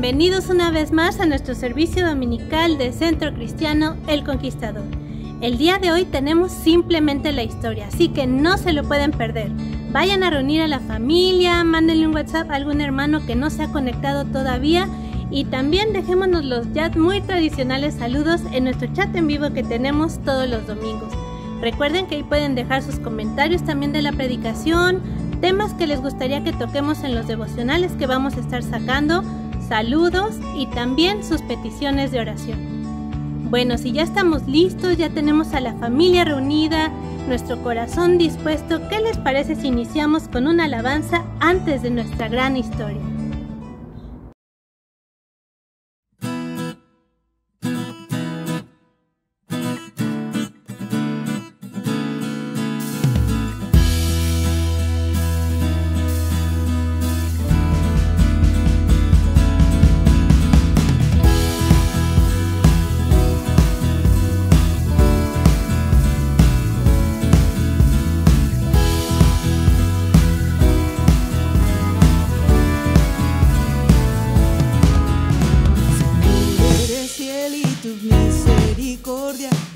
bienvenidos una vez más a nuestro servicio dominical de Centro Cristiano El Conquistador. El día de hoy tenemos simplemente la historia, así que no se lo pueden perder. Vayan a reunir a la familia, mándenle un WhatsApp a algún hermano que no se ha conectado todavía y también dejémonos los ya muy tradicionales saludos en nuestro chat en vivo que tenemos todos los domingos. Recuerden que ahí pueden dejar sus comentarios también de la predicación, temas que les gustaría que toquemos en los devocionales que vamos a estar sacando, saludos y también sus peticiones de oración. Bueno, si ya estamos listos, ya tenemos a la familia reunida, nuestro corazón dispuesto, ¿qué les parece si iniciamos con una alabanza antes de nuestra gran historia?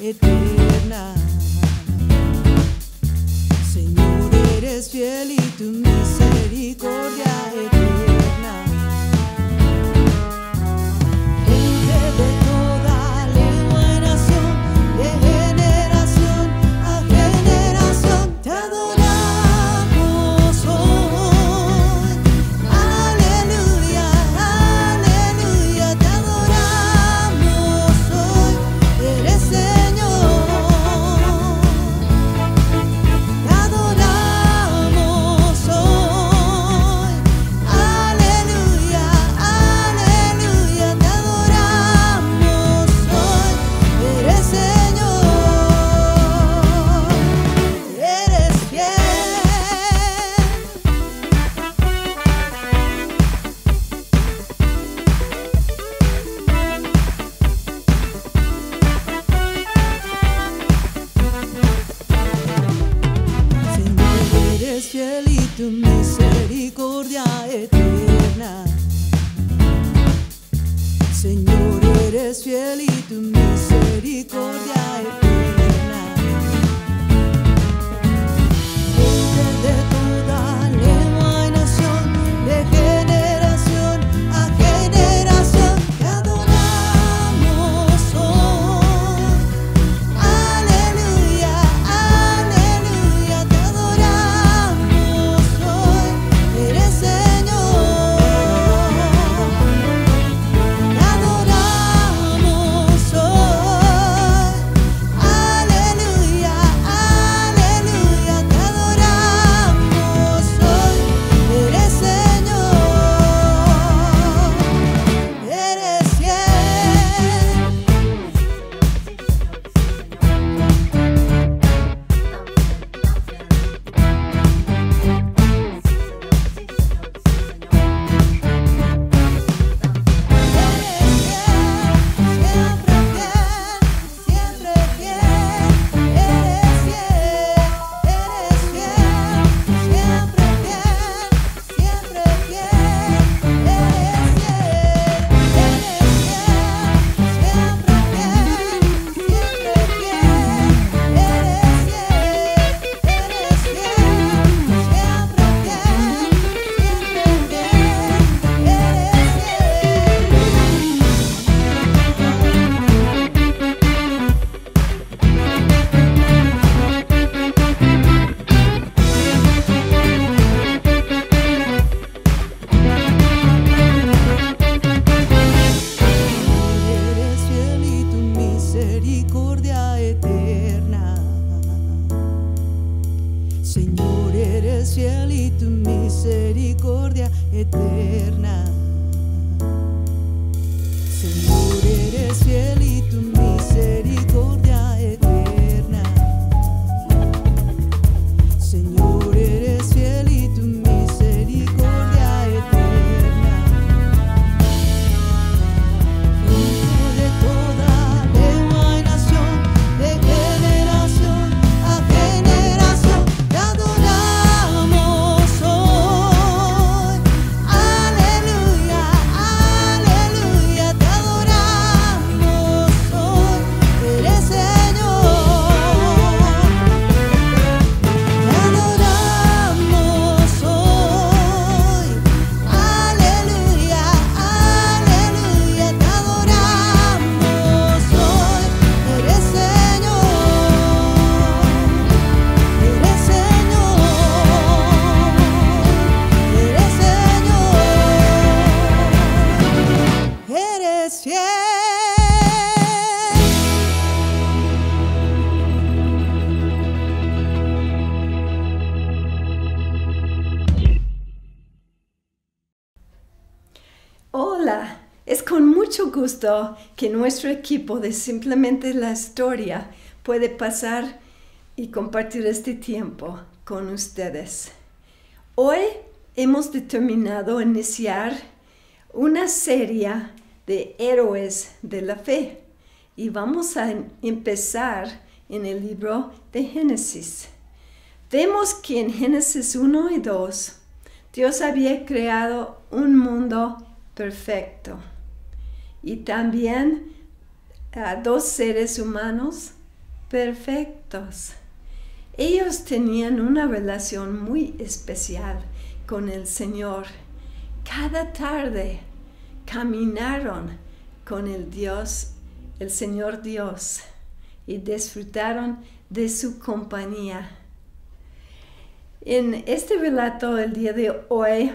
Eterna, Señor, eres fiel y tu misericordia eterna. Gente de toda lengua y nación, de generación a generación, te adoramos hoy. Aleluya, aleluya, te adoramos hoy. Eres fiel y tu misericordia eterna. Señor, eres fiel y tu misericordia eterna. Gente de toda lengua y nación, de generación a generación, te adoramos hoy. Aleluya, aleluya, te adoramos hoy. Eres Señor, te adoramos hoy. Aleluya, aleluya, te adoramos hoy. Eres Señor, eres fiel. Señor, eres fiel y tu misericordia eterna. Señor, eres fiel y tu misericordia eterna. Señor, eres fiel y tu misericordia eterna. Gente de toda lengua y nación, de generación a generación, te adoramos hoy. Aleluya. Hola, es con mucho gusto que nuestro equipo de Simplemente la Historia puede pasar y compartir este tiempo con ustedes. Hoy hemos determinado iniciar una serie de héroes de la fe y vamos a empezar en el libro de Génesis. Vemos que en Génesis 1 y 2 Dios había creado un mundo perfecto y también a dos seres humanos perfectos. Ellos tenían una relación muy especial con el Señor. Cada tarde caminaron con el Señor Dios, y disfrutaron de su compañía. En este relato el día de hoy,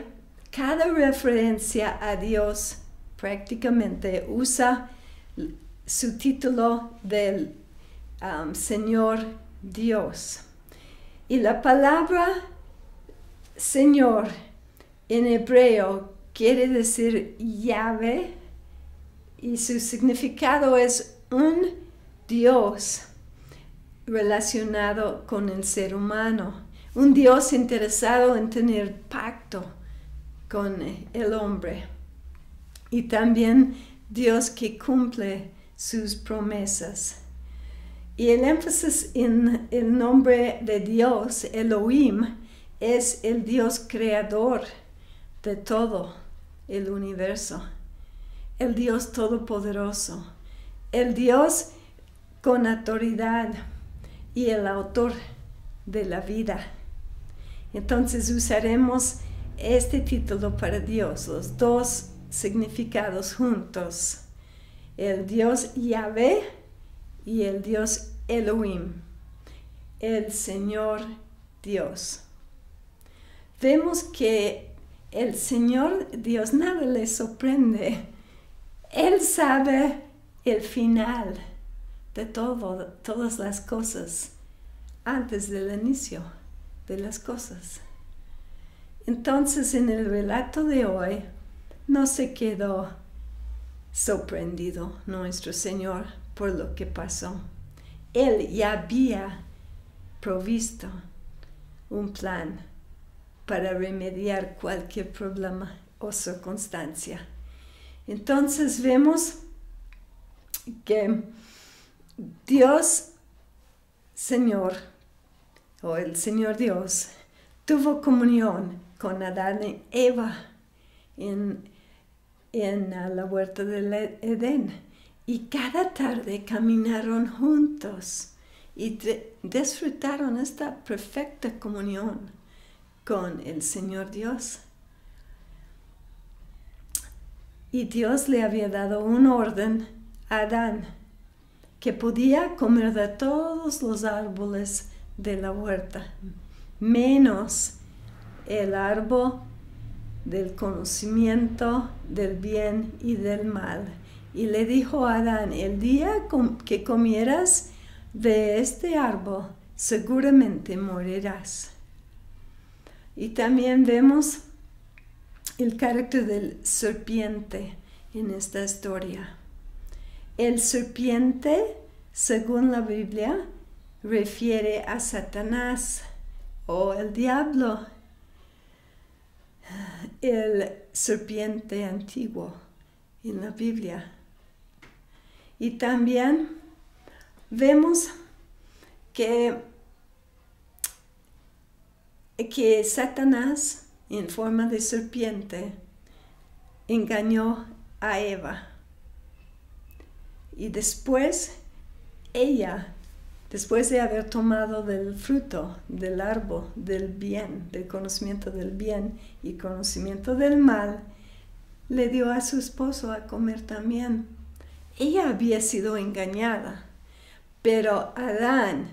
cada referencia a Dios prácticamente usa su título del Señor Dios. Y la palabra Señor en hebreo quiere decir Yahvé, y su significado es un Dios relacionado con el ser humano, un Dios interesado en tener pacto con el hombre, y también Dios que cumple sus promesas. Y el énfasis en el nombre de Dios, Elohim, es el Dios creador de todo el universo, el Dios todopoderoso, el Dios con autoridad y el autor de la vida. Entonces usaremos este título para Dios, los dos significados juntos, el Dios Yahvé y el Dios Elohim, el Señor Dios. Vemos que el Señor Dios nada le sorprende. Él sabe el final de todas las cosas antes del inicio de las cosas. Entonces, en el relato de hoy, no se quedó sorprendido nuestro Señor por lo que pasó. Él ya había provisto un plan para remediar cualquier problema o circunstancia. Entonces vemos que Dios Señor, o el Señor Dios, tuvo comunión con Adán y Eva en la huerta del Edén, y cada tarde caminaron juntos y disfrutaron esta perfecta comunión con el Señor Dios. Y Dios le había dado un orden a Adán, que podía comer de todos los árboles de la huerta, menos el árbol del conocimiento del bien y del mal. Y le dijo a Adán: el día que comieras de este árbol, seguramente morirás. Y también vemos el carácter del serpiente en esta historia. El serpiente, según la Biblia, refiere a Satanás o el diablo, el serpiente antiguo en la Biblia. Y también vemos que Satanás, en forma de serpiente, engañó a Eva. Y después ella, después de haber tomado del fruto del árbol del bien, del conocimiento del bien y conocimiento del mal, le dio a su esposo a comer también. Ella había sido engañada, pero Adán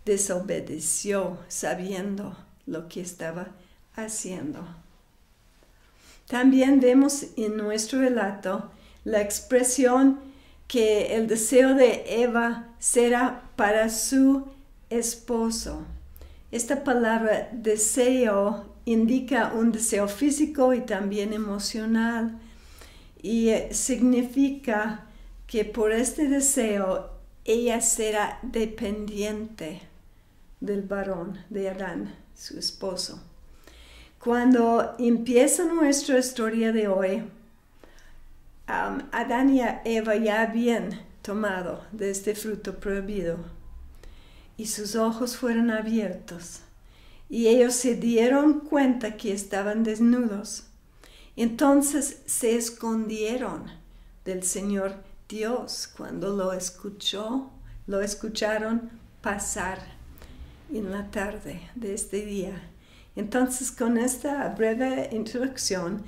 desobedeció sabiendo lo que estaba haciendo. También vemos en nuestro relato la expresión que el deseo de Eva será para su esposo. Esta palabra deseo indica un deseo físico y también emocional. y significa que por este deseo ella será dependiente del varón, de Adán, su esposo. Cuando empieza nuestra historia de hoy, Adán y Eva ya habían tomado de este fruto prohibido y sus ojos fueron abiertos y ellos se dieron cuenta que estaban desnudos. Entonces se escondieron del Señor Dios cuando lo escucharon pasar en la tarde de este día. Entonces, con esta breve introducción,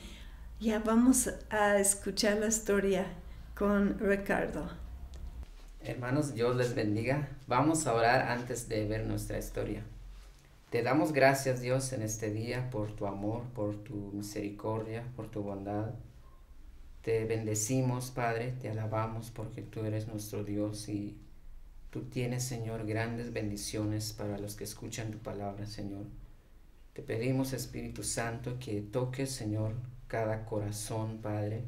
ya vamos a escuchar la historia con Ricardo. Hermanos, Dios les bendiga. Vamos a orar antes de ver nuestra historia. Te damos gracias, Dios, en este día por tu amor, por tu misericordia, por tu bondad. Te bendecimos, Padre, te alabamos porque tú eres nuestro Dios y tú tienes, Señor, grandes bendiciones para los que escuchan tu palabra, Señor. Te pedimos, Espíritu Santo, que toques, Señor, cada corazón, Padre,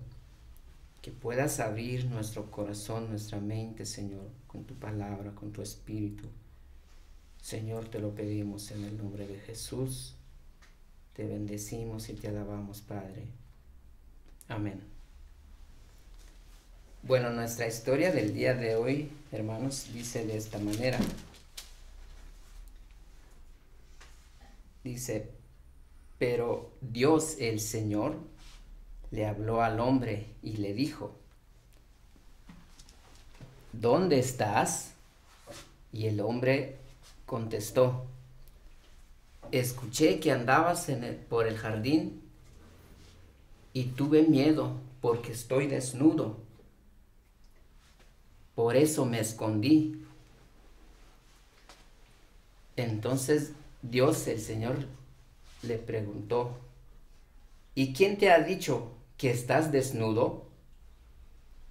que puedas abrir nuestro corazón, nuestra mente, Señor, con tu palabra, con tu Espíritu. Señor, te lo pedimos en el nombre de Jesús. Te bendecimos y te alabamos, Padre. Amén. Bueno, nuestra historia del día de hoy, hermanos, dice de esta manera. Dice, pero Dios el Señor le habló al hombre y le dijo, ¿dónde estás? Y el hombre contestó, escuché que andabas por el jardín y tuve miedo porque estoy desnudo. Por eso me escondí. Entonces Dios el Señor le preguntó, ¿y quién te ha dicho que estás desnudo?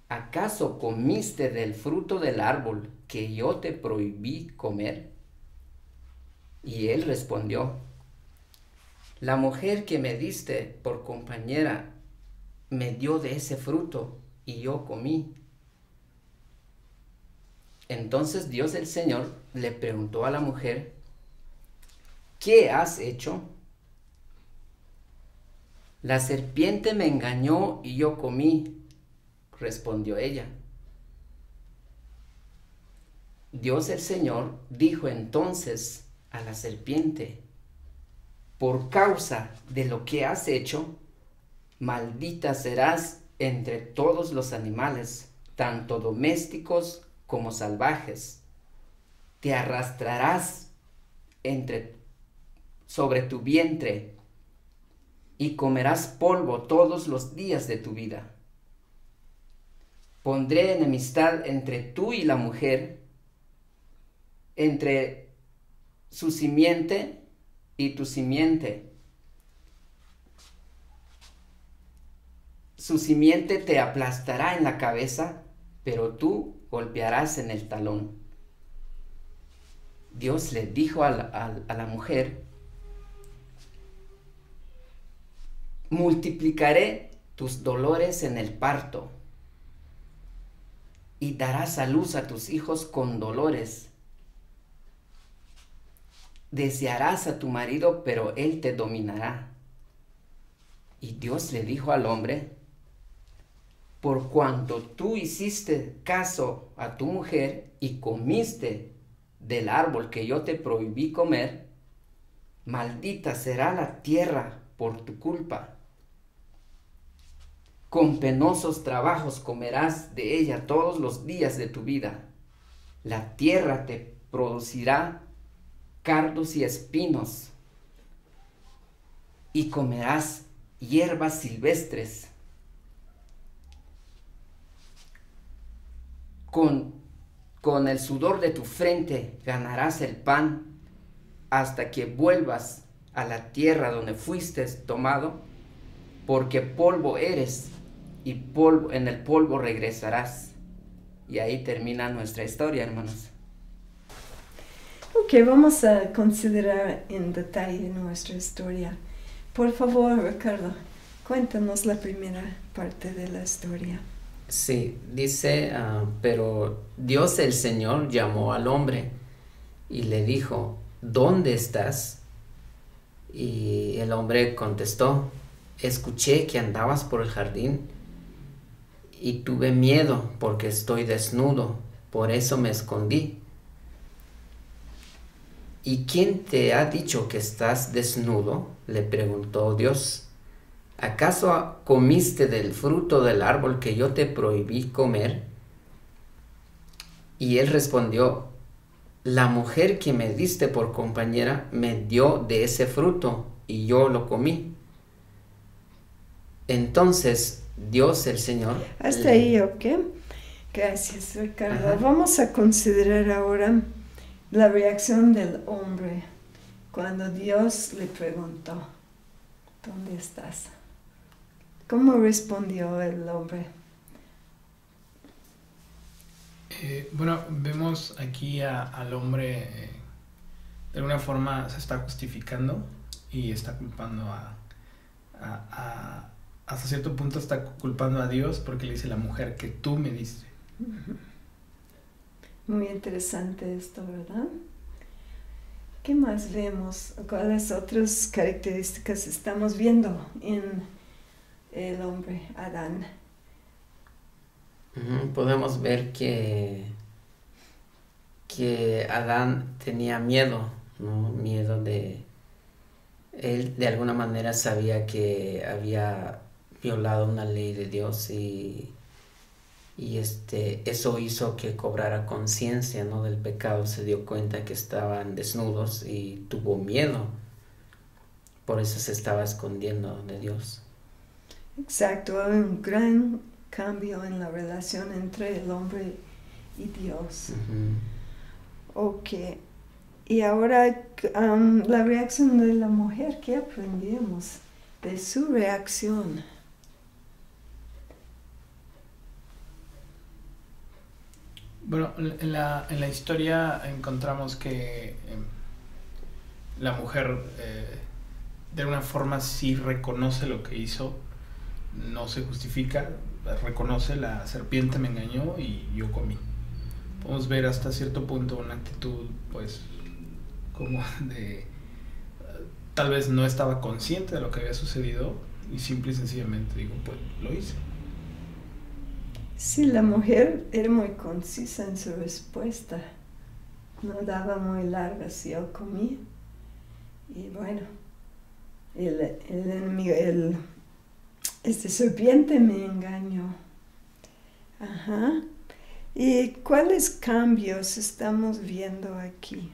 ¿Acaso comiste del fruto del árbol que yo te prohibí comer? Y él respondió, la mujer que me diste por compañera me dio de ese fruto y yo comí. Entonces Dios el Señor le preguntó a la mujer, ¿qué has hecho? La serpiente me engañó y yo comí, respondió ella. Dios el Señor dijo entonces a la serpiente, por causa de lo que has hecho, maldita serás entre todos los animales, tanto domésticos como salvajes. Te arrastrarás sobre tu vientre y comerás polvo todos los días de tu vida. Pondré enemistad entre tú y la mujer, entre su simiente y tu simiente. Su simiente te aplastará en la cabeza, pero tú golpearás en el talón. Dios le dijo a la mujer, multiplicaré tus dolores en el parto y darás a luz a tus hijos con dolores. Desearás a tu marido, pero él te dominará. Y Dios le dijo al hombre, por cuanto tú hiciste caso a tu mujer y comiste del árbol que yo te prohibí comer, maldita será la tierra por tu culpa. Con penosos trabajos comerás de ella todos los días de tu vida. La tierra te producirá cardos y espinos, y comerás hierbas silvestres. Con el sudor de tu frente ganarás el pan hasta que vuelvas a la tierra donde fuiste tomado, porque polvo eres y en el polvo regresarás. Y ahí termina nuestra historia, hermanos. Ok, vamos a considerar en detalle nuestra historia. Por favor, Ricardo, Cuéntanos la primera parte de la historia. Sí, dice, pero Dios el Señor llamó al hombre y le dijo, ¿dónde estás? Y el hombre contestó, escuché que andabas por el jardín y tuve miedo porque estoy desnudo, por eso me escondí. ¿Y quién te ha dicho que estás desnudo?, le preguntó Dios. ¿Acaso comiste del fruto del árbol que yo te prohibí comer? Y él respondió, la mujer que me diste por compañera me dio de ese fruto y yo lo comí. Entonces Dios el Señor... Hasta ahí, ¿ok? Gracias, Ricardo. Ajá. Vamos a considerar ahora la reacción del hombre cuando Dios le preguntó, ¿dónde estás? ¿Cómo respondió el hombre? Bueno, vemos aquí al hombre de alguna forma se está justificando y está culpando hasta cierto punto está culpando a Dios porque le dice la mujer que tú me diste. Muy interesante esto, ¿verdad? ¿Qué más vemos? ¿Cuáles otras características estamos viendo en el hombre, Adán? Podemos ver que Adán tenía miedo, ¿no? Miedo de... Él de alguna manera sabía que había violado una ley de Dios y eso hizo que cobrara conciencia, ¿no?, del pecado. Se dio cuenta que estaban desnudos y tuvo miedo. Por eso se estaba escondiendo de Dios. Exacto, hay un gran cambio en la relación entre el hombre y Dios. Ok, y ahora la reacción de la mujer, ¿qué aprendimos de su reacción? Bueno, en la historia encontramos que la mujer de alguna forma sí reconoce lo que hizo, no se justifica, reconoce la serpiente me engañó y yo comí. Podemos ver hasta cierto punto una actitud pues como de tal vez no estaba consciente de lo que había sucedido y simple y sencillamente digo pues lo hice. Sí, la mujer era muy concisa en su respuesta, no daba muy largas, yo comí. Y bueno, el enemigo, este serpiente me engañó. Ajá. ¿Y cuáles cambios estamos viendo aquí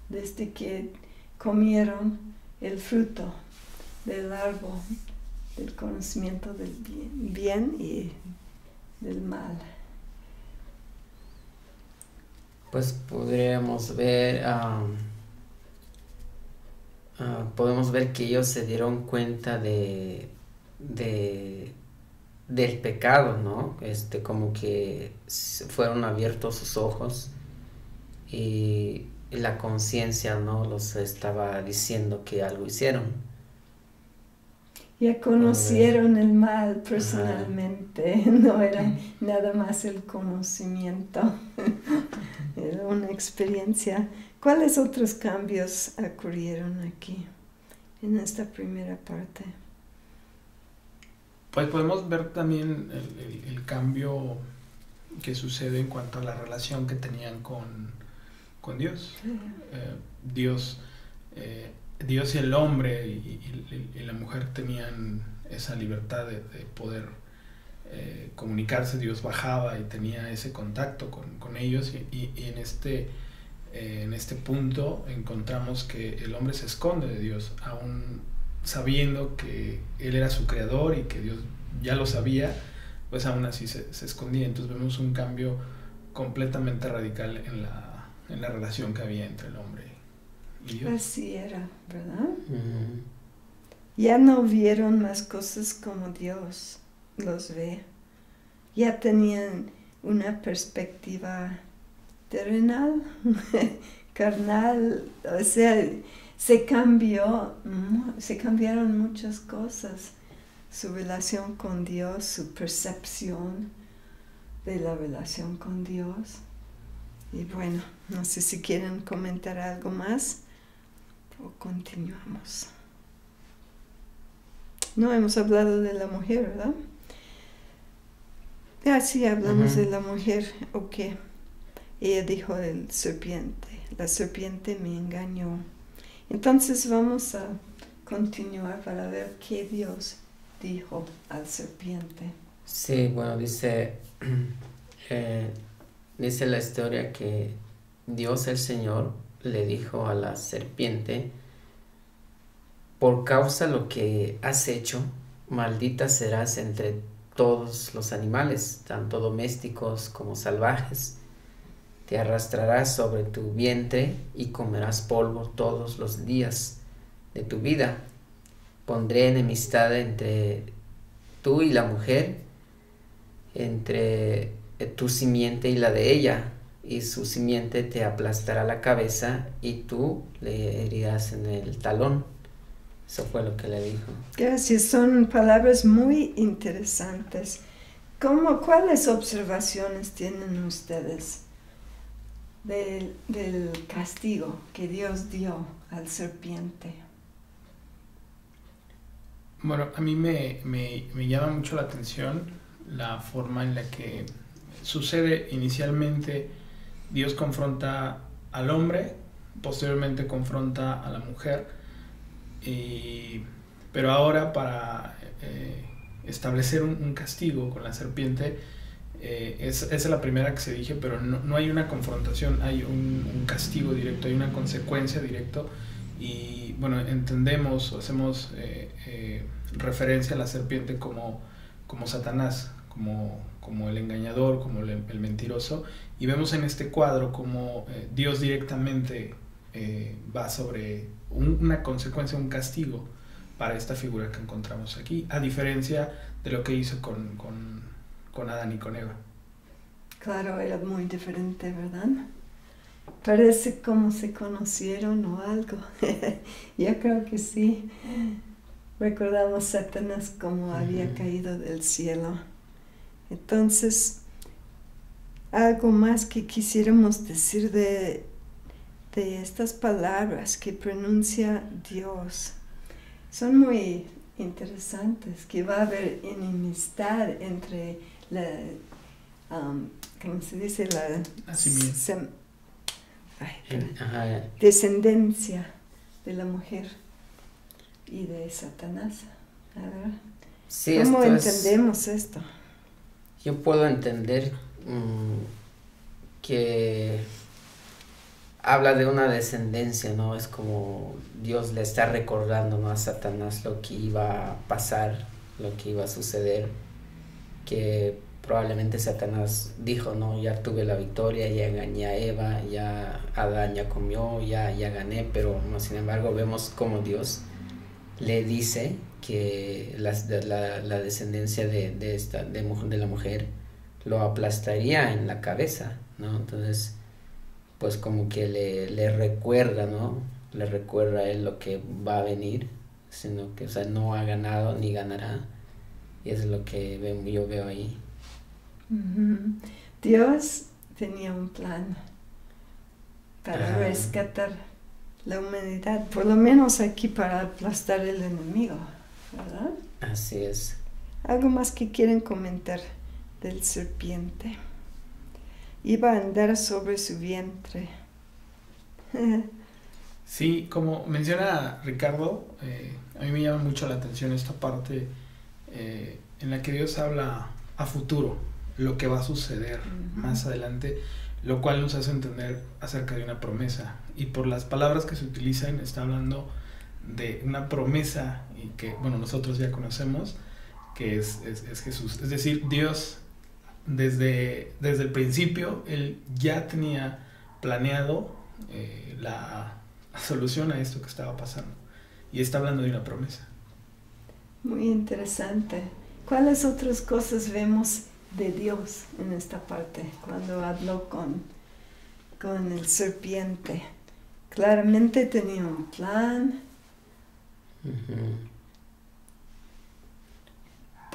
desde que comieron el fruto del árbol del conocimiento del bien y del mal? Pues podemos ver que ellos se dieron cuenta del pecado, ¿no? Como que fueron abiertos sus ojos y la conciencia, ¿no?, los estaba diciendo que algo hicieron. Ya conocieron el mal personalmente, no era nada más el conocimiento, era una experiencia. ¿Cuáles otros cambios ocurrieron aquí, en esta primera parte? Pues podemos ver también el cambio que sucede en cuanto a la relación que tenían con Dios. Dios y el hombre y la mujer tenían esa libertad de poder comunicarse. Dios bajaba y tenía ese contacto con ellos y en este punto encontramos que el hombre se esconde de Dios, aún sabiendo que Él era su creador y que Dios ya lo sabía, pues aún así se escondía. Entonces vemos un cambio completamente radical en la relación que había entre el hombre y Dios. Así era, ¿verdad? Ya no vieron más cosas como Dios los ve. Ya tenían una perspectiva terrenal, carnal, o sea, se cambiaron muchas cosas. su relación con Dios, su percepción de la relación con Dios. Y bueno, no sé si quieren comentar algo más o continuamos. No hemos hablado de la mujer, ¿verdad? Ah, sí, hablamos de la mujer. Ok. Ella dijo el serpiente. La serpiente me engañó. Entonces vamos a continuar para ver qué Dios dijo al serpiente. Sí, bueno, dice la historia que Dios el Señor le dijo a la serpiente: por causa lo que has hecho, maldita serás entre todos los animales, tanto domésticos como salvajes. Te arrastrarás sobre tu vientre y comerás polvo todos los días de tu vida. Pondré enemistad entre tú y la mujer, entre tu simiente y la de ella, y su simiente te aplastará la cabeza y tú le herirás en el talón. Eso fue lo que le dijo. Gracias, son palabras muy interesantes. ¿Cuáles observaciones tienen ustedes del castigo que Dios dio al serpiente? Bueno, a mí me llama mucho la atención la forma en la que sucede. Inicialmente Dios confronta al hombre, posteriormente confronta a la mujer, pero ahora para establecer un castigo con la serpiente, esa es la primera que se dije, pero no hay una confrontación, hay un castigo directo, hay una consecuencia directa. Y bueno, entendemos o hacemos referencia a la serpiente como Satanás, como el engañador, como el mentiroso, y vemos en este cuadro como Dios directamente va sobre una consecuencia, un castigo para esta figura que encontramos aquí, a diferencia de lo que hizo con Adán y con Eva. Claro, era muy diferente, ¿verdad? Parece como se conocieron o algo. Yo creo que sí. Recordamos Satanás como había caído del cielo. Entonces, algo más que quisiéramos decir de estas palabras que pronuncia Dios. Son muy interesantes, que va a haber enemistad entre ¿cómo se dice? La descendencia de la mujer y de Satanás. A ver, sí, ¿cómo entendemos esto? Yo puedo entender que habla de una descendencia, ¿no? Es como Dios le está recordando, ¿no?, a Satanás lo que iba a pasar, lo que iba a suceder, que probablemente Satanás dijo, no, ya tuve la victoria, ya engañé a Eva, ya Adán ya comió, ya gané, pero no, sin embargo vemos como Dios le dice que la descendencia de la mujer lo aplastaría en la cabeza, ¿no? Entonces, pues como que le recuerda, ¿no? Le recuerda a él lo que va a venir, sino que, o sea, no ha ganado ni ganará, y eso es lo que yo veo ahí. Dios tenía un plan para rescatar la humanidad, por lo menos aquí para aplastar el enemigo, ¿verdad? Así es. ¿Algo más que quieren comentar del serpiente? Iba a andar sobre su vientre. Sí, como menciona Ricardo, a mí me llama mucho la atención esta parte en la que Dios habla a futuro, lo que va a suceder más adelante, lo cual nos hace entender acerca de una promesa. Y por las palabras que se utilizan, está hablando de una promesa y que, bueno, nosotros ya conocemos, que es Jesús. Es decir, Dios desde el principio, Él ya tenía planeado la solución a esto que estaba pasando. Y está hablando de una promesa. Muy interesante. ¿Cuáles otras cosas vemos de Dios en esta parte cuando habló con el serpiente? Claramente tenía un plan.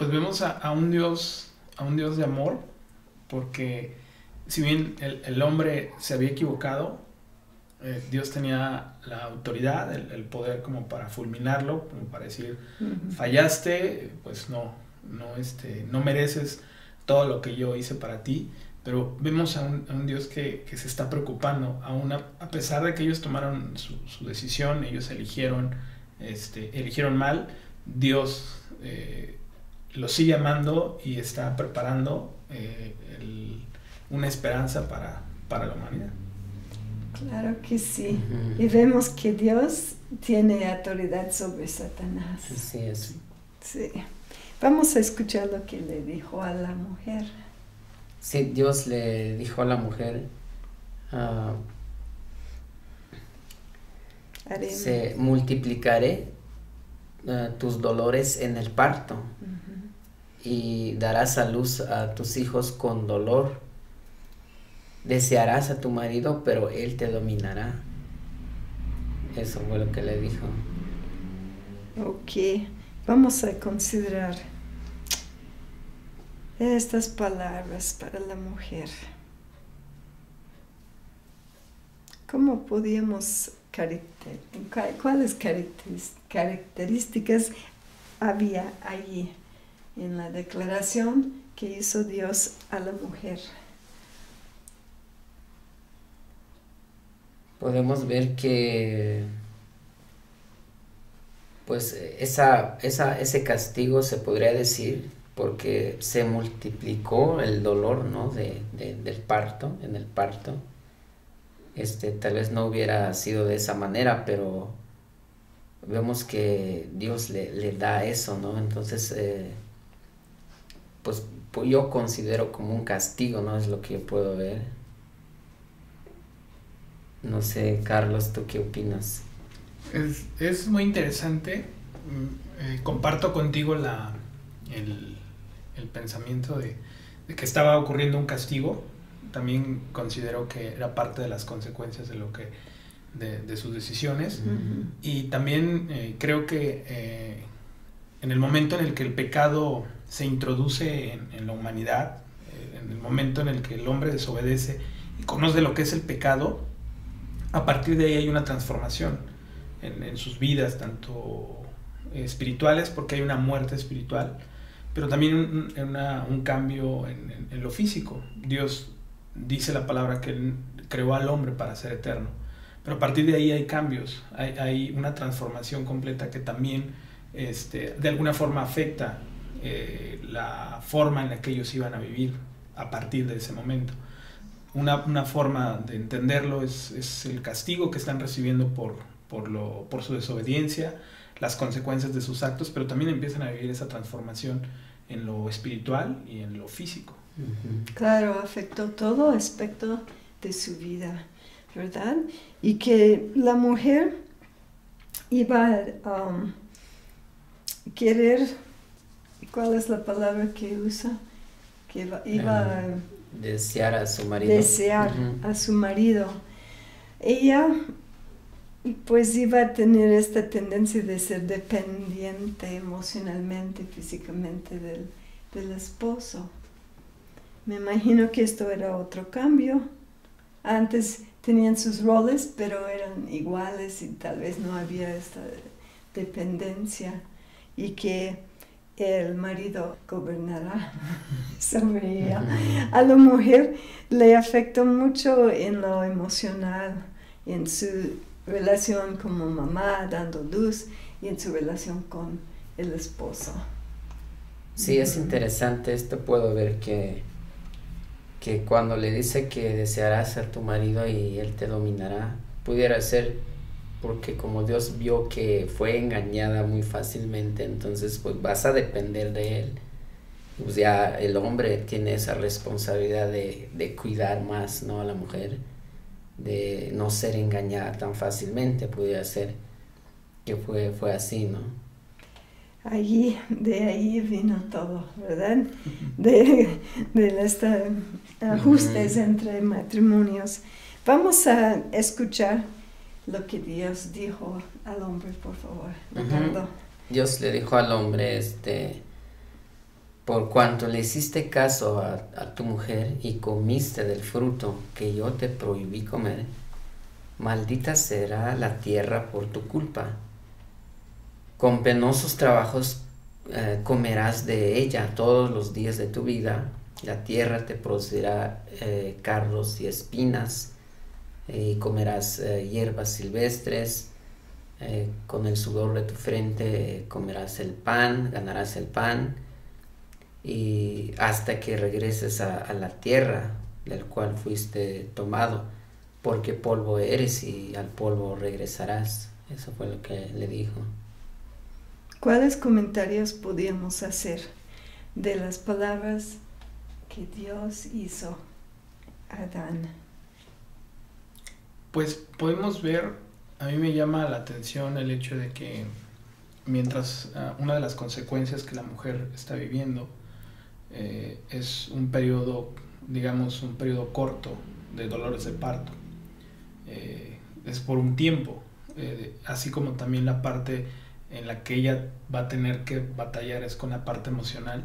Pues vemos a un Dios de amor, porque si bien el hombre se había equivocado, Dios tenía la autoridad, el poder como para fulminarlo, como para decir, fallaste, pues no mereces todo lo que yo hice para ti. Pero vemos a un Dios que se está preocupando, a pesar de que ellos tomaron su decisión, ellos eligieron mal, Dios los sigue amando y está preparando una esperanza para la humanidad. Claro que sí. Y vemos que Dios tiene autoridad sobre Satanás. Así es. Sí. Vamos a escuchar lo que le dijo a la mujer. Sí, Dios le dijo a la mujer, se multiplicaré tus dolores en el parto y darás a luz a tus hijos con dolor. Desearás a tu marido, pero él te dominará. Eso fue lo que le dijo. Ok, vamos a considerar estas palabras para la mujer. ¿Cómo podíamos cuáles características había allí en la declaración que hizo Dios a la mujer? Podemos ver que pues ese castigo se podría decir porque se multiplicó el dolor, ¿no? del parto, en el parto. Tal vez no hubiera sido de esa manera, pero vemos que Dios le da eso, ¿no? Entonces, pues yo considero como un castigo, ¿no? Es lo que yo puedo ver. No sé, Carlos, ¿tú qué opinas? Es muy interesante. Comparto contigo el pensamiento de que estaba ocurriendo un castigo. También considero que era parte de las consecuencias de sus decisiones. Y también creo que en el momento en el que el pecado se introduce en la humanidad, en el momento en el que el hombre desobedece y conoce lo que es el pecado, a partir de ahí hay una transformación en sus vidas, tanto espirituales, porque hay una muerte espiritual, pero también un cambio en lo físico. Dios dice la palabra que Él creó al hombre para ser eterno, pero a partir de ahí hay cambios, hay una transformación completa que también de alguna forma afecta la forma en la que ellos iban a vivir a partir de ese momento. Una forma de entenderlo es el castigo que están recibiendo por su desobediencia, las consecuencias de sus actos, pero también empiezan a vivir esa transformación en lo espiritual y en lo físico. Claro, afectó todo aspecto de su vida, ¿verdad? Y que la mujer iba a querer, ¿cuál es la palabra que usa? Que iba a desear a su marido. A su marido. Ella pues iba a tener esta tendencia de ser dependiente emocionalmente, físicamente del esposo. Me imagino que esto era otro cambio. Antes tenían sus roles, pero eran iguales y tal vez no había esta dependencia, y que el marido gobernará sobre ella. A la mujer le afectó mucho en lo emocional, en su relación como mamá, dando luz, y en su relación con el esposo. Sí, es interesante esto. Puedo ver que cuando le dice que desearás a tu marido y él te dominará, pudiera ser porque como Dios vio que fue engañada muy fácilmente, entonces pues vas a depender de él. Pues ya el hombre tiene esa responsabilidad de cuidar más, ¿no?, a la mujer, de no ser engañada tan fácilmente. Pudiera ser que fue así, ¿no? De ahí vino todo, ¿verdad? De estos ajustes entre matrimonios. Vamos a escuchar lo que Dios dijo al hombre, por favor, Ricardo. Dios le dijo al hombre, Por cuanto le hiciste caso a tu mujer y comiste del fruto que yo te prohibí comer, maldita será la tierra por tu culpa. Con penosos trabajos comerás de ella todos los días de tu vida. La tierra te producirá cardos y espinas, y comerás hierbas silvestres. Con el sudor de tu frente comerás el pan, ganarás el pan, y hasta que regreses a la tierra del cual fuiste tomado, porque polvo eres y al polvo regresarás. Eso fue lo que le dijo. ¿Cuáles comentarios podíamos hacer de las palabras que Dios hizo a Adán? Pues podemos ver, a mí me llama la atención el hecho de que mientras una de las consecuencias que la mujer está viviendo es un periodo, digamos, un periodo corto de dolores de parto. Es por un tiempo, así como también la parte en la que ella va a tener que batallar es con la parte emocional.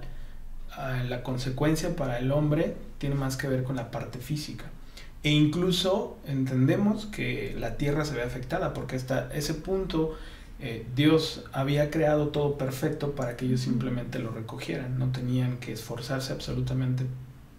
La consecuencia para el hombre tiene más que ver con la parte física. E incluso entendemos que la tierra se ve afectada, porque hasta ese punto Dios había creado todo perfecto para que ellos simplemente lo recogieran. No tenían que esforzarse absolutamente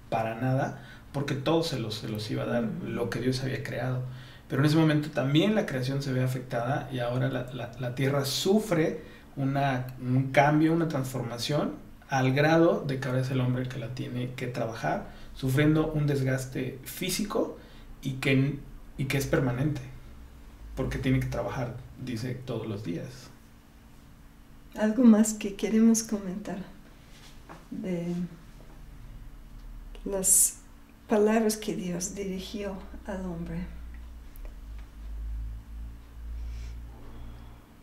para nada, porque todo se los iba a dar lo que Dios había creado. Pero en ese momento también la creación se ve afectada, y ahora la tierra sufre un cambio, una transformación, al grado de que ahora es el hombre el que la tiene que trabajar, sufriendo un desgaste físico y que es permanente, porque tiene que trabajar, dice, todos los días. ¿Algo más que queremos comentar de las palabras que Dios dirigió al hombre?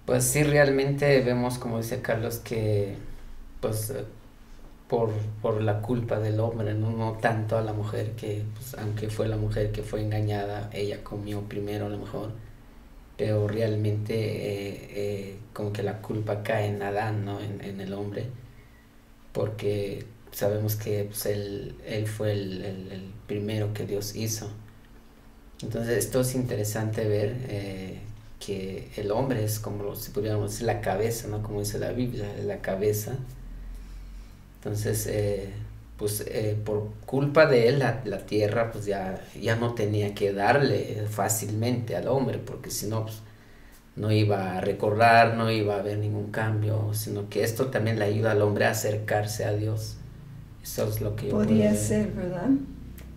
Pues sí, realmente vemos, como dice Carlos, que pues por la culpa del hombre, no tanto a la mujer, que pues, aunque fue la mujer que fue engañada, ella comió primero a lo mejor, pero realmente como que la culpa cae en Adán, ¿no? En el hombre, porque sabemos que pues, él fue el primero que Dios hizo. Entonces esto es interesante ver que el hombre es como si pudiéramos decir la cabeza, ¿no? Como dice la Biblia, la cabeza. Entonces, por culpa de él, la tierra pues ya no tenía que darle fácilmente al hombre, porque si no, pues, no iba a recordar, no iba a haber ningún cambio, sino que esto también le ayuda al hombre a acercarse a Dios. Eso es lo que podría ser, ¿verdad?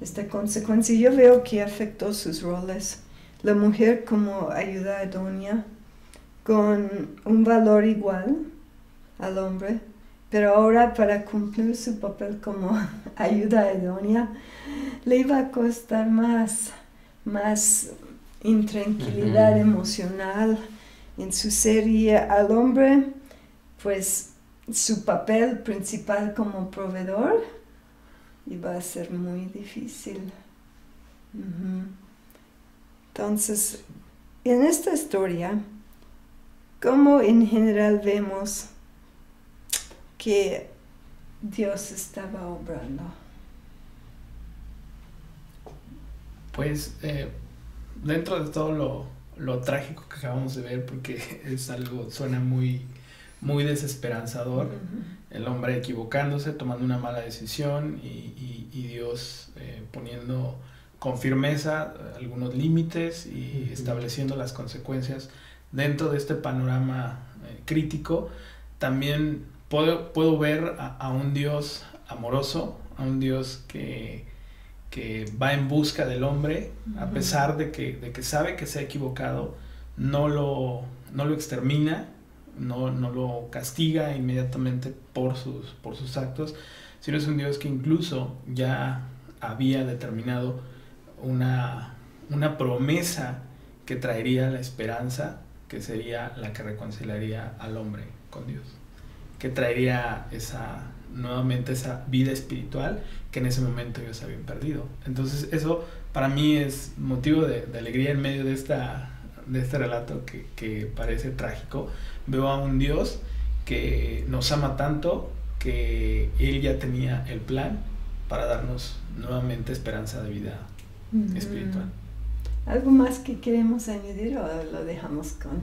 Esta consecuencia, yo veo que afectó sus roles. La mujer como ayuda idónea, con un valor igual al hombre, pero ahora para cumplir su papel como ayuda idónea, le iba a costar más intranquilidad emocional en su ser, y al hombre, pues su papel principal como proveedor iba a ser muy difícil. Entonces, en esta historia, ¿cómo en general vemos que Dios estaba obrando? Pues dentro de todo lo trágico que acabamos de ver, porque es algo, suena muy, muy desesperanzador, el hombre equivocándose, tomando una mala decisión, y Dios poniendo con firmeza algunos límites y estableciendo las consecuencias dentro de este panorama crítico. También puedo ver a un Dios amoroso, a un Dios que va en busca del hombre, a pesar de que sabe que se ha equivocado, no lo extermina, no lo castiga inmediatamente por sus actos, sino es un Dios que incluso ya había determinado una promesa que traería la esperanza, que sería la que reconciliaría al hombre con Dios, que traería nuevamente esa vida espiritual que en ese momento ellos habían perdido. Entonces eso para mí es motivo de alegría en medio de este relato que parece trágico. Veo a un Dios que nos ama tanto, que Él ya tenía el plan para darnos nuevamente esperanza de vida espiritual. ¿Algo más que queremos añadir o lo dejamos con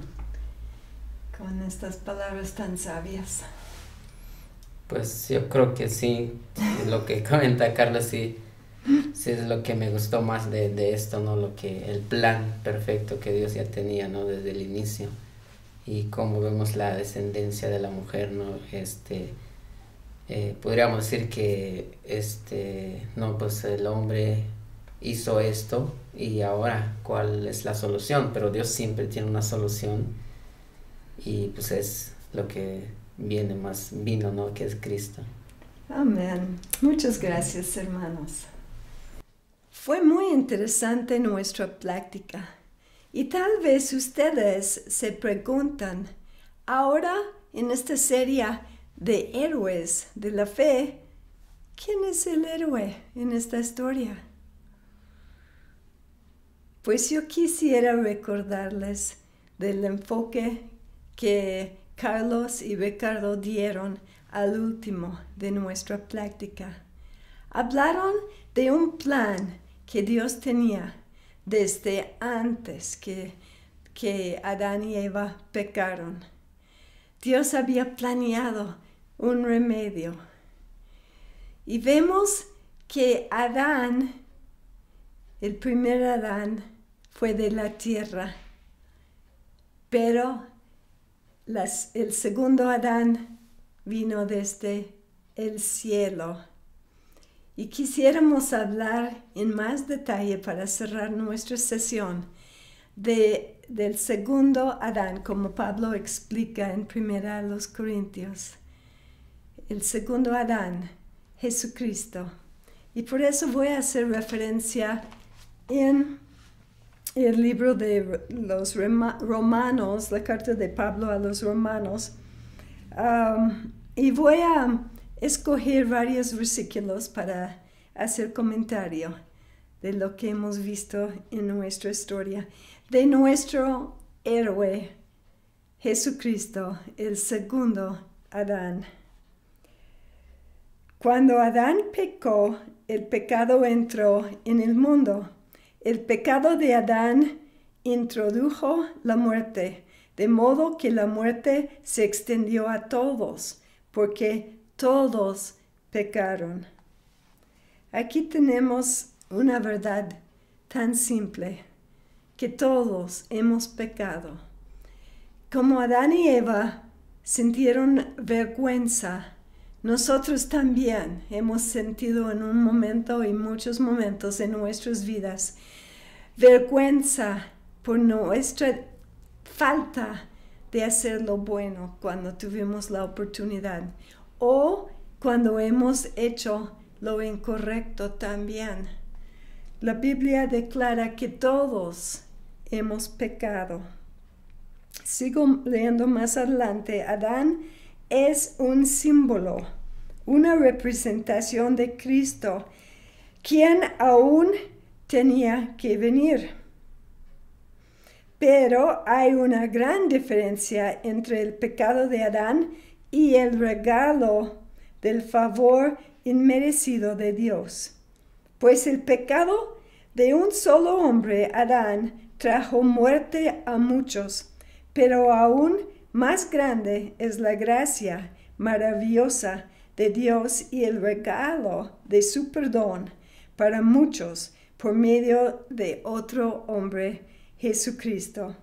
estas palabras tan sabias? Pues yo creo que sí, lo que comenta Carlos, sí es lo que me gustó más de esto, ¿no? El plan perfecto que Dios ya tenía, ¿no? Desde el inicio. Y cómo vemos la descendencia de la mujer, ¿no? Podríamos decir que no, pues el hombre hizo esto y ahora ¿cuál es la solución? Pero Dios siempre tiene una solución y pues es lo que vino, ¿no? Que es Cristo. Amén. Muchas gracias, hermanos. Fue muy interesante nuestra plática y tal vez ustedes se preguntan, ahora en esta serie de héroes de la fe, ¿quién es el héroe en esta historia? Pues yo quisiera recordarles del enfoque que Carlos y Ricardo dieron al último de nuestra plática. Hablaron de un plan que Dios tenía desde antes que Adán y Eva pecaron. Dios había planeado un remedio. Y vemos que Adán, el primer Adán, fue de la tierra, pero el segundo Adán vino desde el cielo. Y quisiéramos hablar en más detalle para cerrar nuestra sesión del segundo Adán, como Pablo explica en 1 Corintios. El segundo Adán, Jesucristo. Y por eso voy a hacer referencia en el libro de los Romanos, la carta de Pablo a los Romanos. Y voy a escoger varios versículos para hacer comentario de lo que hemos visto en nuestra historia, de nuestro héroe, Jesucristo, el segundo Adán. Cuando Adán pecó, el pecado entró en el mundo. El pecado de Adán introdujo la muerte, de modo que la muerte se extendió a todos, porque todos pecaron. Aquí tenemos una verdad tan simple, que todos hemos pecado. Como Adán y Eva sintieron vergüenza, nosotros también hemos sentido en un momento y muchos momentos en nuestras vidas vergüenza por nuestra falta de hacer lo bueno cuando tuvimos la oportunidad o cuando hemos hecho lo incorrecto también. La Biblia declara que todos hemos pecado. Sigo leyendo más adelante. Adán es un símbolo, una representación de Cristo, quien aún tenía que venir. Pero hay una gran diferencia entre el pecado de Adán y el regalo del favor inmerecido de Dios. Pues el pecado de un solo hombre, Adán, trajo muerte a muchos, pero aún más grande es la gracia maravillosa de Dios y el regalo de su perdón para muchos por medio de otro hombre, Jesucristo.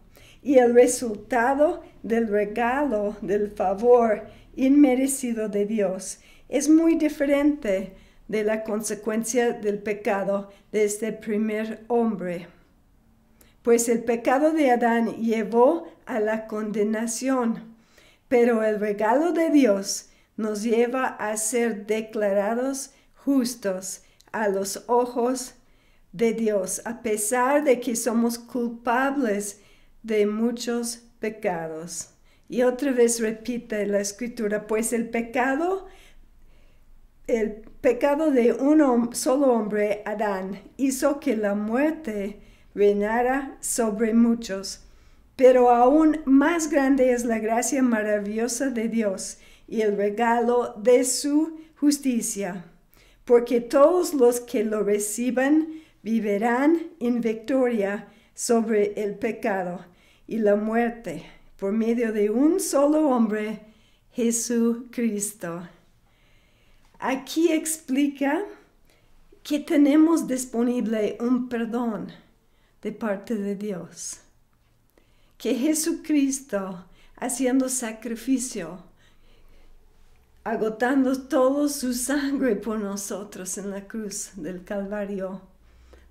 Y el resultado del regalo del favor inmerecido de Dios es muy diferente de la consecuencia del pecado de este primer hombre. Pues el pecado de Adán llevó a la condenación, pero el regalo de Dios nos lleva a ser declarados justos a los ojos de Dios, a pesar de que somos culpables de muchos pecados. Y otra vez repite la escritura, pues el pecado de un solo hombre, Adán, hizo que la muerte reinara sobre muchos. Pero aún más grande es la gracia maravillosa de Dios y el regalo de su justicia, porque todos los que lo reciban vivirán en victoria sobre el pecado y la muerte por medio de un solo hombre, Jesucristo. Aquí explica que tenemos disponible un perdón de parte de Dios, que Jesucristo, haciendo sacrificio, agotando toda su sangre por nosotros en la cruz del Calvario,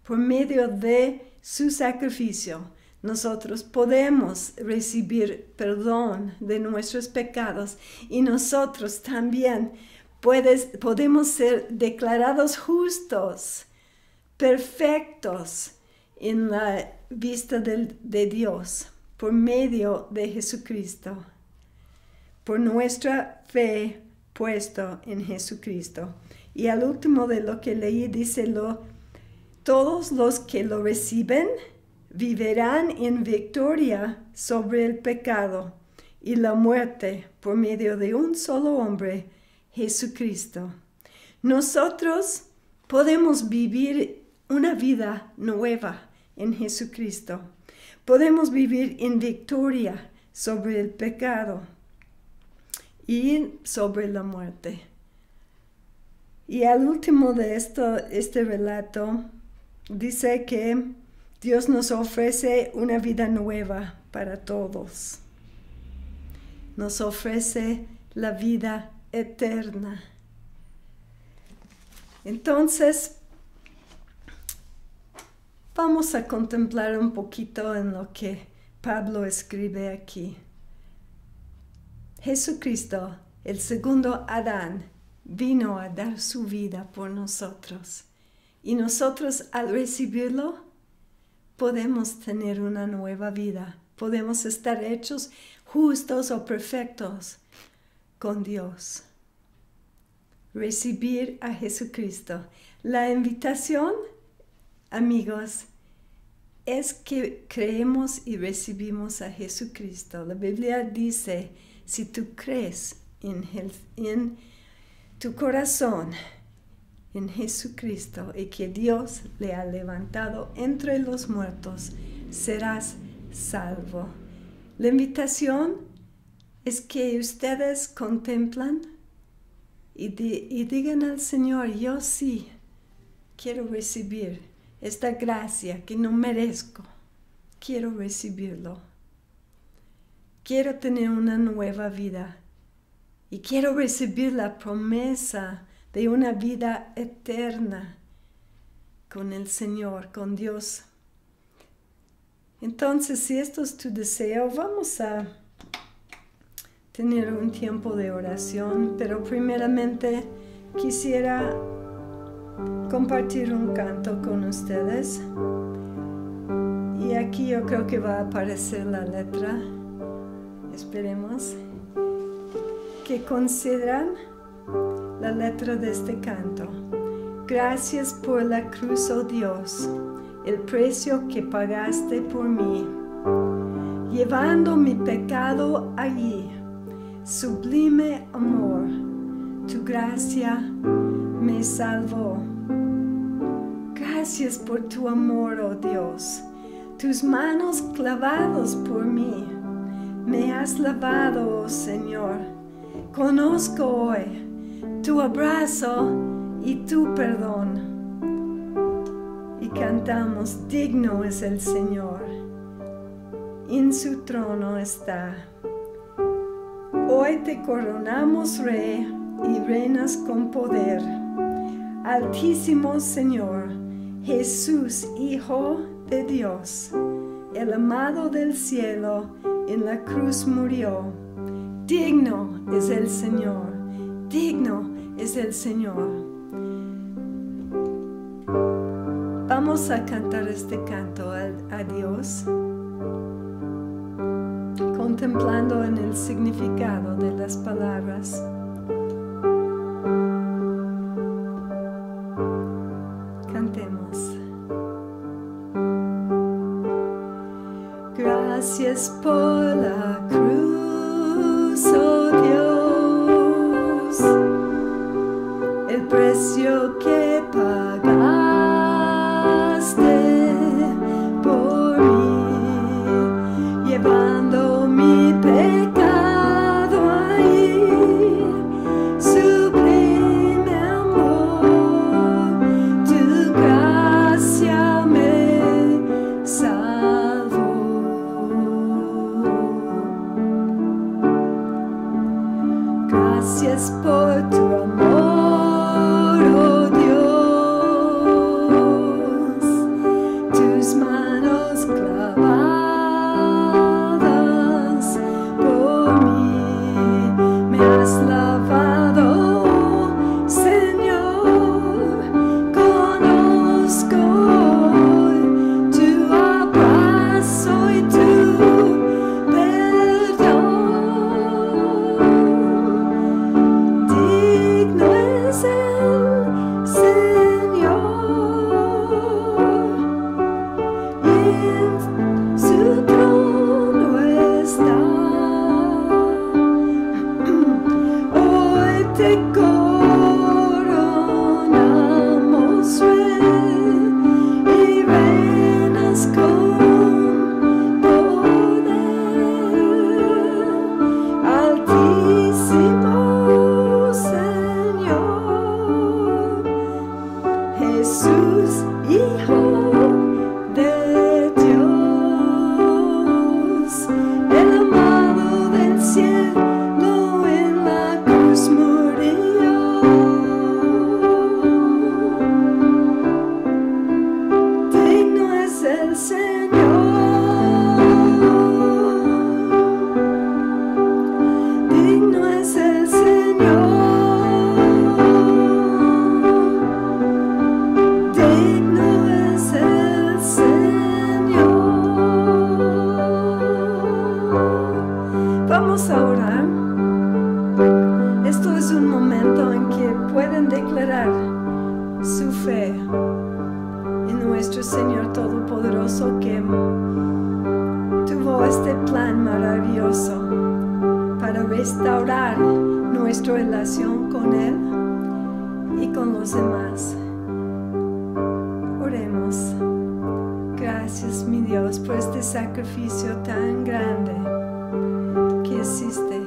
por medio de su sacrificio, nosotros podemos recibir perdón de nuestros pecados y nosotros también podemos ser declarados justos, perfectos en la vista de Dios por medio de Jesucristo, por nuestra fe puesto en Jesucristo. Y al último de lo que leí dice, todos los que lo reciben vivirán en victoria sobre el pecado y la muerte por medio de un solo hombre, Jesucristo. Nosotros podemos vivir una vida nueva en Jesucristo. Podemos vivir en victoria sobre el pecado y sobre la muerte. Y al último de este relato dice que Dios nos ofrece una vida nueva para todos. Nos ofrece la vida eterna. Entonces, vamos a contemplar un poquito en lo que Pablo escribe aquí. Jesucristo, el segundo Adán, vino a dar su vida por nosotros. Y nosotros al recibirlo, podemos tener una nueva vida. Podemos estar hechos justos o perfectos con Dios. Recibir a Jesucristo. La invitación, amigos, es que creemos y recibimos a Jesucristo. La Biblia dice, si tú crees en tu corazón en Jesucristo y que Dios le ha levantado entre los muertos, serás salvo. La invitación es que ustedes contemplan y digan al Señor, yo sí quiero recibir esta gracia que no merezco. Quiero recibirlo. Quiero tener una nueva vida y quiero recibir la promesa de una vida eterna con el Señor, con Dios. Entonces, si esto es tu deseo, vamos a tener un tiempo de oración, pero primeramente quisiera compartir un canto con ustedes. Y aquí yo creo que va a aparecer la letra. Esperemos que consideran la letra de este canto. Gracias por la cruz, oh Dios, el precio que pagaste por mí, llevando mi pecado allí. Sublime amor, tu gracia me salvó. Gracias por tu amor, oh Dios, tus manos clavados por mí. Me has lavado, oh Señor. Conozco hoy tu abrazo y tu perdón. Y cantamos, digno es el Señor. En su trono está. Hoy te coronamos, Rey, y reinas con poder. Altísimo Señor, Jesús, Hijo de Dios, el amado del cielo, en la cruz murió. Digno es el Señor, digno es el Señor. Vamos a cantar este canto a Dios, contemplando en el significado de las palabras. Cantemos. Gracias por la cruz, oh precio que pagaste por mí, llevando mi pecado ahí. Sublime amor, tu gracia me salvó. Gracias por tu amor, oh Dios, tus manos clavadas por mí, me has lavado, Señor, conozco tu abrazo y tu perdón. Digno es el Señor, y en su trono está. Hoy te coronamos, Rey, y reinas con poder. Altísimo Señor, Jesús, Hijo de Dios, el amado del cielo en la cruz murió. Digno es el Señor, digno es el Señor, digno es el Señor. Vamos a orar. Esto es un momento en que pueden declarar su fe en nuestro Señor Todopoderoso, que tuvo este plan maravilloso para restaurar nuestra relación con Él y con los demás. Oremos. Gracias, mi Dios, por este sacrificio tan grande que existe,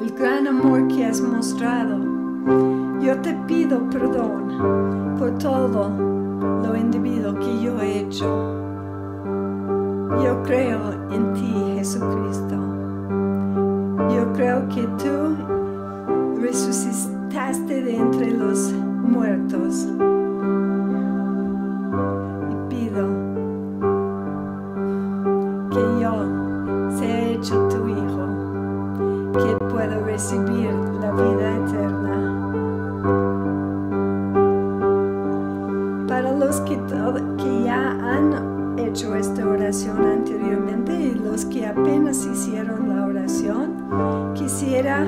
el gran amor que has mostrado. Yo te pido perdón por todo lo indebido que yo he hecho. Yo creo en ti, Jesucristo. Yo creo que tú resucitaste de entre los muertos. Y pido que yo sea hecho tu hijo, que pueda recibir la vida eterna. Para los que ya han hecho esta oración anteriormente y los que apenas hicieron la oración, quisiera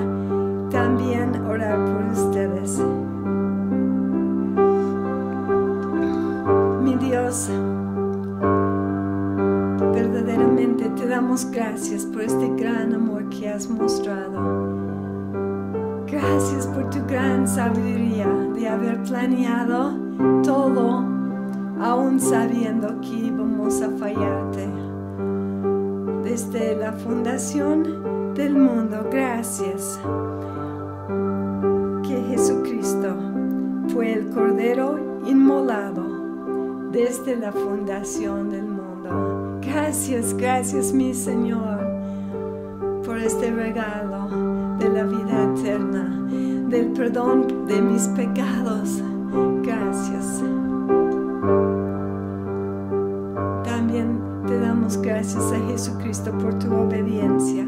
también orar por ustedes. Mi Dios, verdaderamente te damos gracias por este gran amor que has mostrado. Gracias por tu gran sabiduría de haber planeado todo, aún sabiendo que íbamos a fallarte. Desde la fundación del mundo, gracias que Jesucristo fue el Cordero inmolado desde la fundación del mundo. Gracias, gracias, mi Señor, por este regalo de la vida eterna, del perdón de mis pecados. Gracias. También te damos gracias a Jesucristo por tu obediencia,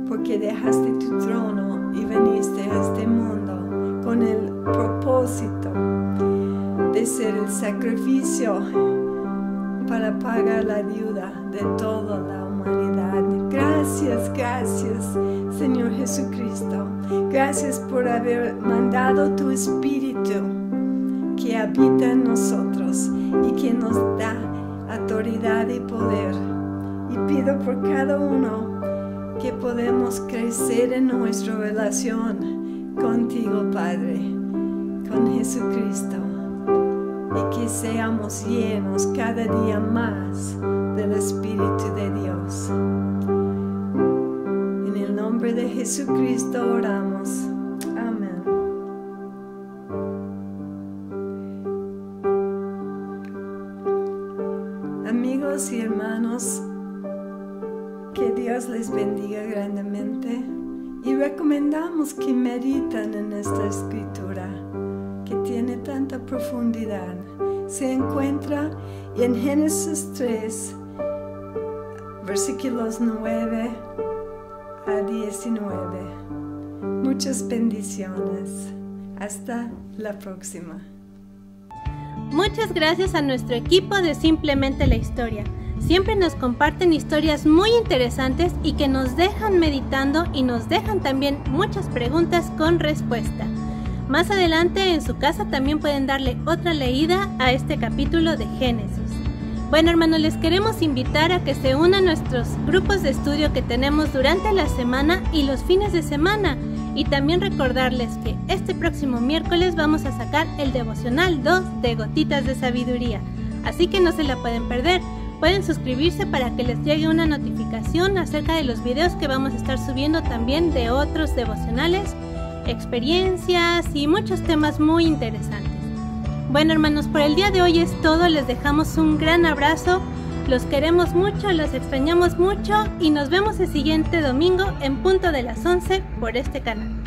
porque dejaste tu trono y viniste a este mundo con el propósito de ser el sacrificio para pagar la deuda de toda la humanidad. Gracias, gracias, Señor Jesucristo. Gracias por haber mandado tu Espíritu que habita en nosotros y que nos da autoridad y poder. Y pido por cada uno que podemos crecer en nuestra relación contigo, Padre. con Jesucristo y que seamos llenos cada día más del Espíritu de Dios. En el nombre de Jesucristo oramos. Amén. Amigos y hermanos, que Dios les bendiga grandemente y recomendamos que mediten en esta escritura que tiene tanta profundidad. Se encuentra en Génesis 3, versículos 9 a 19. Muchas bendiciones. Hasta la próxima. Muchas gracias a nuestro equipo de Simplemente la Historia. Siempre nos comparten historias muy interesantes y que nos dejan meditando y nos dejan también muchas preguntas con respuesta. Más adelante en su casa también pueden darle otra leída a este capítulo de Génesis. Bueno, hermanos, les queremos invitar a que se unan a nuestros grupos de estudio que tenemos durante la semana y los fines de semana. Y también recordarles que este próximo miércoles vamos a sacar el devocional 2 de Gotitas de Sabiduría. Así que no se la pueden perder. Pueden suscribirse para que les llegue una notificación acerca de los videos que vamos a estar subiendo también de otros devocionales, experiencias y muchos temas muy interesantes. Bueno, hermanos, por el día de hoy es todo. Les dejamos un gran abrazo. Los queremos mucho, los extrañamos mucho y nos vemos el siguiente domingo en punto de las 11 por este canal.